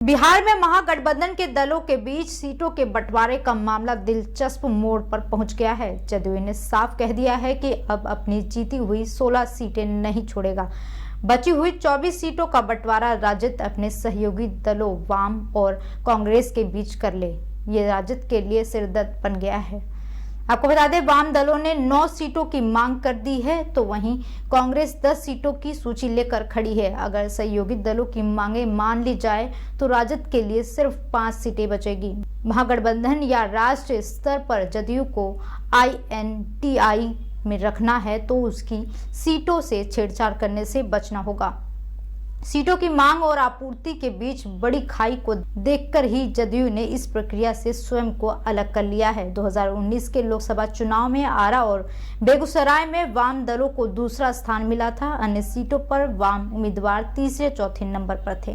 बिहार में महागठबंधन के दलों के बीच सीटों के बंटवारे का मामला दिलचस्प मोड़ पर पहुंच गया है। जदयू ने साफ कह दिया है कि अब अपनी जीती हुई 16 सीटें नहीं छोड़ेगा। बची हुई 24 सीटों का बंटवारा राजद अपने सहयोगी दलों वाम और कांग्रेस के बीच कर ले। ये राजद के लिए सिरदर्द बन गया है। आपको बता दें, वाम दलों ने 9 सीटों की मांग कर दी है, तो वहीं कांग्रेस 10 सीटों की सूची लेकर खड़ी है। अगर सहयोगी दलों की मांगे मान ली जाए तो राजद के लिए सिर्फ 5 सीटें बचेगी। महागठबंधन या राष्ट्रीय स्तर पर जदयू को INTI में रखना है तो उसकी सीटों से छेड़छाड़ करने से बचना होगा। सीटों की मांग और आपूर्ति के बीच बड़ी खाई को देखकर ही जदयू ने इस प्रक्रिया से स्वयं को अलग कर लिया है। 2019 के लोकसभा चुनाव में आरा और बेगूसराय में वाम दलों को दूसरा स्थान मिला था। अन्य सीटों पर वाम उम्मीदवार तीसरे चौथे नंबर पर थे।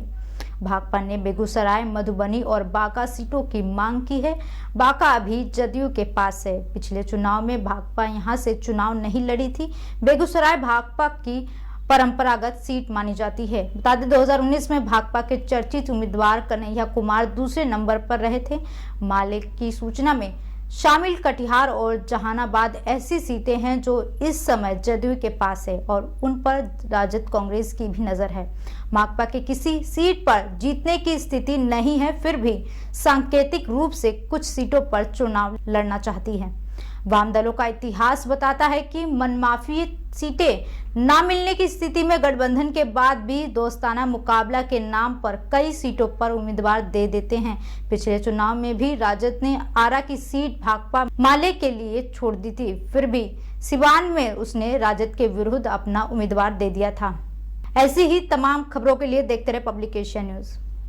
भाकपा ने बेगूसराय, मधुबनी और बांका सीटों की मांग की है। बांका अभी जदयू के पास है। पिछले चुनाव में भाकपा यहां से चुनाव नहीं लड़ी थी। बेगूसराय भाकपा की परंपरागत सीट मानी जाती है। बता दें, 2019 में भाकपा के चर्चित उम्मीदवार कन्हैया कुमार दूसरे नंबर पर रहे थे। माले की सूचना में शामिल कटिहार और जहानाबाद ऐसी सीटें हैं जो इस समय जदयू के पास है और उन पर राजद कांग्रेस की भी नजर है। माकपा के किसी सीट पर जीतने की स्थिति नहीं है, फिर भी सांकेतिक रूप से कुछ सीटों पर चुनाव लड़ना चाहती है। वाम दलों का इतिहास बताता है कि मनमाफी सीटें ना मिलने की स्थिति में गठबंधन के बाद भी दोस्ताना मुकाबला के नाम पर कई सीटों पर उम्मीदवार दे देते हैं। पिछले चुनाव में भी राजद ने आरा की सीट भाकपा माले के लिए छोड़ दी थी, फिर भी सिवान में उसने राजद के विरुद्ध अपना उम्मीदवार दे दिया था। ऐसी ही तमाम खबरों के लिए देखते रहे पब्लिक एशिया न्यूज।